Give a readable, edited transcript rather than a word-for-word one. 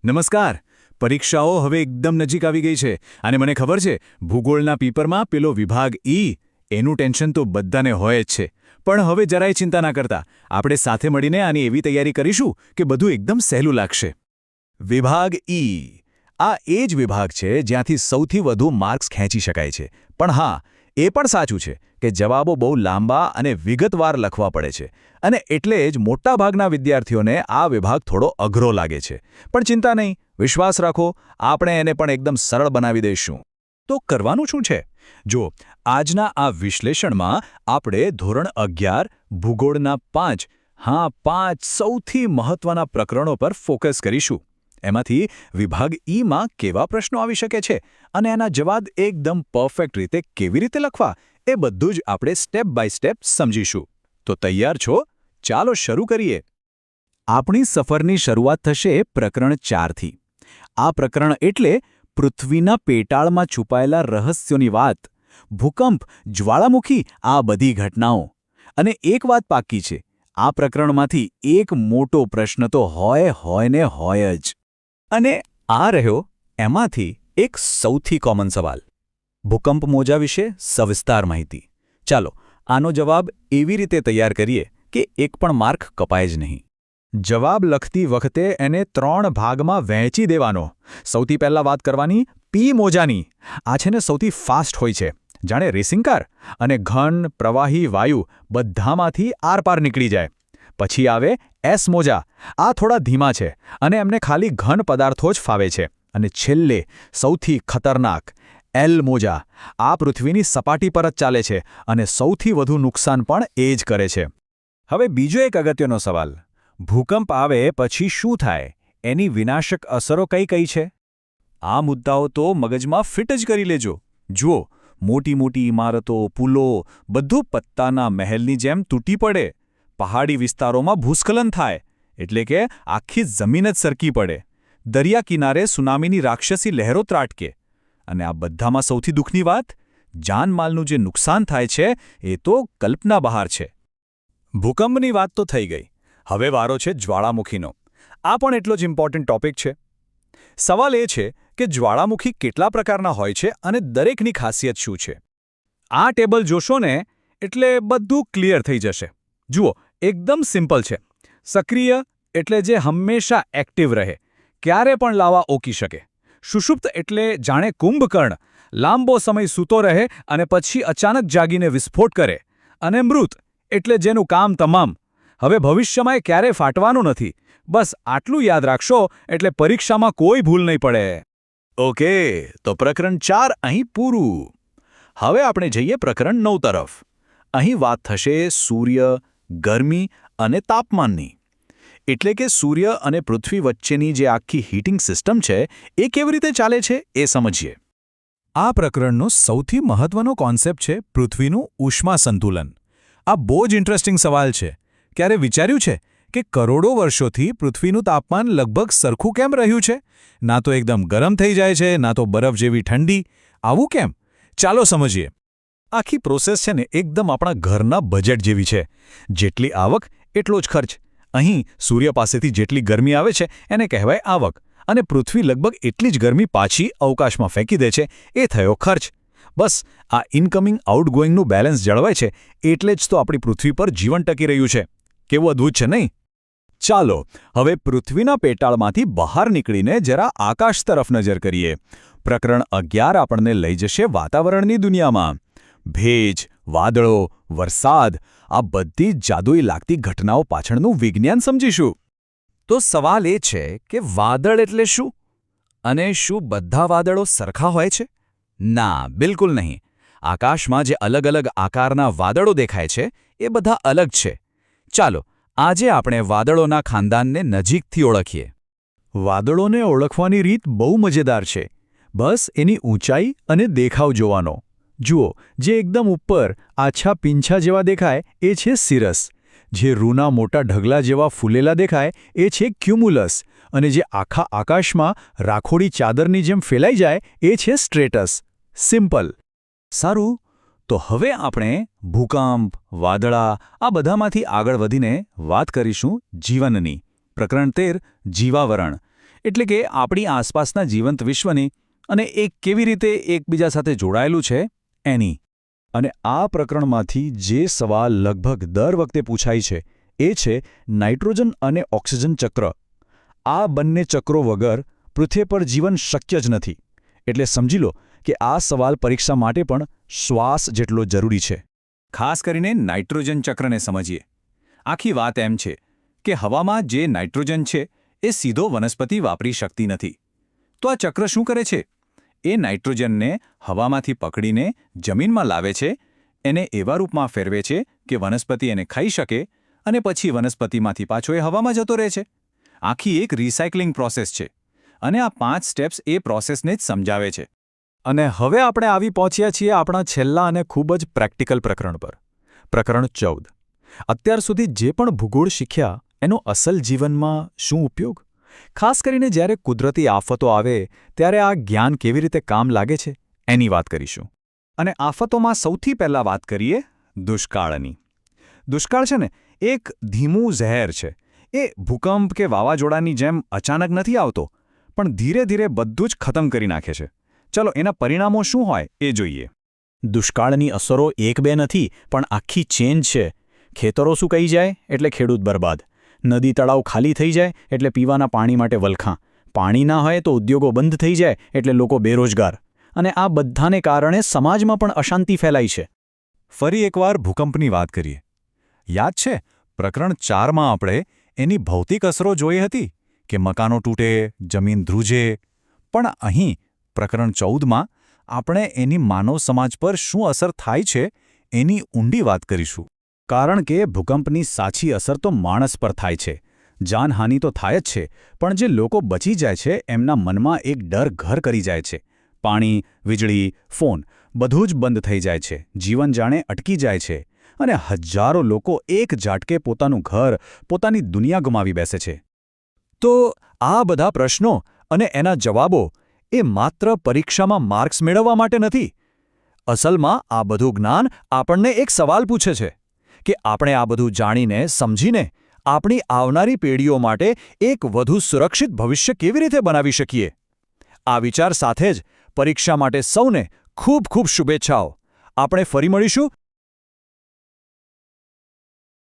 નમસ્કાર. પરીક્ષાઓ હવે એકદમ નજીક આવી ગઈ છે અને મને ખબર છે ભૂગોળના પેપરમાં પેલો વિભાગ ઈ એનું ટેન્શન તો બધાને હોય જ છે. પણ હવે જરાય ચિંતા ના કરતા, આપણે સાથે મળીને આની એવી તૈયારી કરીશું કે બધું એકદમ સહેલું લાગશે. વિભાગ ઈ આ એ જ વિભાગ છે જ્યાંથી સૌથી વધુ માર્ક્સ ખેંચી શકાય છે. પણ હા, એ પણ સાચું છે કે જવાબો બહુ લાંબા અને વિગતવાર લખવા પડે છે અને એટલે જ મોટાભાગના વિદ્યાર્થીઓને આ વિભાગ થોડો અઘરો લાગે છે. પણ ચિંતા નહીં, વિશ્વાસ રાખો, આપણે એને પણ એકદમ સરળ બનાવી દઈશું. તો કરવાનું શું છે? જો આજના આ વિશ્લેષણમાં આપણે ધોરણ 11 ભૂગોળના 5 સૌથી મહત્વના પ્રકરણો પર ફોકસ કરીશું. એમાંથી વિભાગ ઈમાં કેવા પ્રશ્નો આવી શકે છે અને એના જવાબ એકદમ પરફેક્ટ રીતે કેવી રીતે લખવા, એ બધું જ આપણે સ્ટેપ બાય સ્ટેપ સમજીશું. તો તૈયાર છો? ચાલો શરૂ કરીએ. આપણી સફરની શરૂઆત થશે પ્રકરણ 4થી. આ પ્રકરણ એટલે પૃથ્વીના પેટાળમાં છુપાયેલા રહસ્યોની વાત. ભૂકંપ, જ્વાળામુખી, આ બધી ઘટનાઓ. અને એક વાત પાક્કી છે, આ પ્રકરણમાંથી એક મોટો પ્રશ્ન તો હોય જ. અને આ રહ્યો એમાંથી એક સૌથી કોમન સવાલ. ભૂકંપ મોજા વિશે સવિસ્તાર માહિતી. ચાલો આનો જવાબ એવી રીતે તૈયાર કરીએ કે એક પણ માર્ક કપાય જ નહીં. જવાબ લખતી વખતે એને 3 ભાગમાં વહેંચી દેવાનો. સૌથી પહેલાં વાત કરવાની પી મોજાની. આ છે ને સૌથી ફાસ્ટ હોય છે, જાણે રેસિંગ કાર, અને ઘન, પ્રવાહી, વાયુ બધામાંથી આરપાર નીકળી જાય. પછી આવે એસ મોજા. આ થોડા ધીમા છે અને એમને ખાલી ઘન પદાર્થો જ ફાવે છે. અને છેલ્લે સૌથી ખતરનાક એલ મોજા. આ પૃથ્વીની સપાટી પર જ ચાલે છે અને સૌથી વધુ નુકસાન પણ એ જ કરે છે. હવે બીજો એક અગત્યનો સવાલ. ભૂકંપ આવે પછી શું થાય? એની વિનાશક અસરો કઈ છે? આ મુદ્દાઓ તો મગજમાં ફિટ જ કરી લેજો. જુઓ, મોટી મોટી ઇમારતો, પુલો બધું પત્તાના મહેલની જેમ તૂટી પડે. પહાડી વિસ્તારોમાં ભૂસ્ખલન થાય, એટલે કે આખી જમીન જ સરકી પડે. દરિયા કિનારે સુનામીની રાક્ષસી લહેરો ત્રાટકે. અને આ બધામાં સૌથી દુઃખની વાત, જાનમાલનું જે નુકસાન થાય છે એ તો કલ્પના બહાર છે. ભૂકંપની વાત તો થઈ ગઈ. હવે વારો છે જ્વાળામુખીનો. આ પણ એટલો જ ઇમ્પોર્ટન્ટ ટોપિક છે. સવાલ એ છે કે જ્વાળામુખી કેટલા પ્રકારના હોય છે અને દરેકની ખાસિયત શું છે? આ ટેબલ જોશો ને એટલે બધું ક્લિયર થઈ જશે. જુઓ, એકદમ સિમ્પલ છે. સક્રિય એટલે જે હંમેશા એક્ટિવ રહે, ક્યારે પણ લાવા ઓકી શકે. સુષુપ્ત એટલે જાણે કુંભકર્ણ, લાંબો સમય સૂતો રહે અને પછી અચાનક જાગીને વિસ્ફોટ કરે. અને મૃત એટલે જેનું કામ તમામ, હવે ભવિષ્યમાં ક્યારેય ફાટવાનું નથી. બસ આટલું યાદ રાખશો એટલે પરીક્ષામાં કોઈ ભૂલ નહીં પડે. ઓકે, તો પ્રકરણ 4 અહીં પૂરું. હવે આપણે જઈએ પ્રકરણ 9 તરફ. અહીં વાત થશે સૂર્ય, ગરમી અને તાપમાનની. એટલે કે સૂર્ય અને પૃથ્વી વચ્ચેની જે આખી હીટિંગ સિસ્ટમ છે એ કેવી રીતે ચાલે છે એ સમજીએ. આ પ્રકરણનો સૌથી મહત્વનો કોન્સેપ્ટ છે પૃથ્વીનું ઉષ્મા સંતુલન. આ બહુ જ ઇન્ટરેસ્ટિંગ સવાલ છે. ક્યારે વિચાર્યું છે કે કરોડો વર્ષોથી પૃથ્વીનું તાપમાન લગભગ સરખું કેમ રહ્યું છે? ના તો એકદમ ગરમ થઈ જાય છે, ના તો બરફ જેવી ઠંડી. આવું કેમ? ચાલો સમજીએ. આખી પ્રોસેસ છે ને એકદમ આપણા ઘરના બજેટ જેવી છે. જેટલી આવક એટલો જ ખર્ચ. અહીં સૂર્ય પાસેથી જેટલી ગરમી આવે છે એને કહેવાય આવક, અને પૃથ્વી લગભગ એટલી જ ગરમી પાછી અવકાશમાં ફેંકી દે છે, એ થયો ખર્ચ. બસ આ ઇનકમિંગ આઉટગોઈંગનું બેલેન્સ જળવાય છે એટલે જ તો આપણી પૃથ્વી પર જીવન ટકી રહ્યું છે. કેવું અદ્ભુત છે નહીં? ચાલો હવે પૃથ્વીના પેટાળમાંથી બહાર નીકળીને જરા આકાશ તરફ નજર કરીએ. પ્રકરણ 11 આપણને લઈ જશે વાતાવરણની દુનિયામાં. ભેજ, વાદળો, વરસાદ, આ બધી જ જાદુઈ લાગતી ઘટનાઓ પાછળનું વિજ્ઞાન સમજીશું. તો સવાલ એ છે કે વાદળ એટલે શું? અને શું બધા વાદળો સરખા હોય છે? ના, બિલકુલ નહીં. આકાશમાં જે અલગ અલગ આકારના વાદળો દેખાય છે એ બધા અલગ છે. ચાલો આજે આપણે વાદળોના ખાનદાનને નજીકથી ઓળખીએ. વાદળોને ઓળખવાની રીત બહુ મજેદાર છે. બસ એની ઊંચાઈ અને દેખાવ જોવાનો. જુઓ, જે એકદમ ઉપર આછા પીંછા જેવા દેખાય એ છે સિરસ. જે રૂના મોટા ઢગલા જેવા ફૂલેલા દેખાય એ છે ક્યુમુલસ. અને જે આખા આકાશમાં રાખોડી ચાદરની જેમ ફેલાઈ જાય એ છે સ્ટ્રેટસ. સિમ્પલ. સારું, તો હવે આપણે ભૂકંપ, વાદળા આ બધામાંથી આગળ વધીને વાત કરીશું જીવનની. પ્રકરણ 13 જીવાવરણ. એટલે કે આપણી આસપાસના જીવંત વિશ્વની અને એ કેવી રીતે એકબીજા સાથે જોડાયેલું છે એની. અને આ પ્રકરણમાંથી જે સવાલ લગભગ દર વખતે પૂછાય છે એ છે નાઇટ્રોજન અને ઓક્સિજન ચક્ર. આ બંને ચક્રો વગર પૃથ્વી પર જીવન શક્ય જ નથી. એટલે સમજી લો કે આ સવાલ પરીક્ષા માટે પણ શ્વાસ જેટલો જરૂરી છે. ખાસ કરીને નાઇટ્રોજન ચક્રને સમજીએ. આખી વાત એમ છે કે હવામાં જે નાઇટ્રોજન છે એ સીધો વનસ્પતિ વાપરી શકતી નથી. તો આ ચક્ર શું કરે છે? એ નાઇટ્રોજનને હવામાંથી પકડીને જમીનમાં લાવે છે, એને એવા રૂપમાં ફેરવે છે કે વનસ્પતિ એને ખાઈ શકે અને પછી વનસ્પતિમાંથી પાછો એ હવામાં જતો રહે છે. આખી એક રિસાયકલિંગ પ્રોસેસ છે અને આ 5 સ્ટેપ્સ એ પ્રોસેસને જ સમજાવે છે. અને હવે આપણે આવી પહોંચ્યા છીએ આપણા છેલ્લા અને ખૂબ જ પ્રેક્ટિકલ પ્રકરણ પર. પ્રકરણ 14. અત્યાર સુધી જે પણ ભૂગોળ શીખ્યા એનો અસલ જીવનમાં શું ઉપયોગ? ખાસ કરીને જ્યારે કુદરતી આફતો આવે ત્યારે આ જ્ઞાન કેવી રીતે કામ લાગે છે એની વાત કરીશું. અને આફતોમાં સૌથી પહેલાં વાત કરીએ દુષ્કાળની. દુષ્કાળ છે ને એક ધીમું ઝેર છે. એ ભૂકંપ કે વાવાઝોડાની જેમ અચાનક નથી આવતો, પણ ધીરે ધીરે બધું જ ખતમ કરી નાખે છે. ચલો એના પરિણામો શું હોય એ જોઈએ. દુષ્કાળની અસરો એક બે નથી પણ આખી ચેન છે. ખેતરો સુકાઈ જાય એટલે ખેડૂત બરબાદ. નદી તળાવ ખાલી થઈ જાય એટલે પીવાના પાણી માટે વલખાં. પાણી ના હોય તો ઉદ્યોગો બંધ થઈ જાય એટલે લોકો બેરોજગાર. અને આ બધાને કારણે સમાજમાં પણ અશાંતિ ફેલાઈ છે. ફરી એકવાર ભૂકંપની વાત કરીએ. યાદ છે પ્રકરણ 4માં આપણે એની ભૌતિક અસરો જોઈ હતી કે મકાનો તૂટે, જમીન ધ્રુજે. પણ અહીં પ્રકરણ 14માં આપણે એની માનવ સમાજ પર શું અસર થાય છે એની ઊંડી વાત કરીશું. કારણ કે ભૂકંપની સાચી અસર તો માણસ પર થાય છે. જાનહાનિ તો થાય જ છે, પણ જે લોકો બચી જાય છે એમના મનમાં એક ડર ઘર કરી જાય છે. પાણી, વીજળી, ફોન બધું જ બંધ થઈ જાય છે. જીવન જાણે અટકી જાય છે. અને હજારો લોકો એક ઝાટકે પોતાનું ઘર, પોતાની દુનિયા ગુમાવી બેસે છે. તો આ બધા પ્રશ્નો અને એના જવાબો એ માત્ર પરીક્ષામાં માર્ક્સ મેળવવા માટે નથી. અસલમાં આ બધું જ્ઞાન આપણને એક સવાલ પૂછે છે કે આપણે આ બધું જાણીને, સમજીને આપણી આવનારી પેઢીઓ માટે એક વધુ સુરક્ષિત ભવિષ્ય કેવી રીતે બનાવી શકીએ. આ વિચાર સાથે જ પરીક્ષા માટે સૌને ખૂબ ખૂબ શુભેચ્છાઓ. આપણે ફરી મળીશું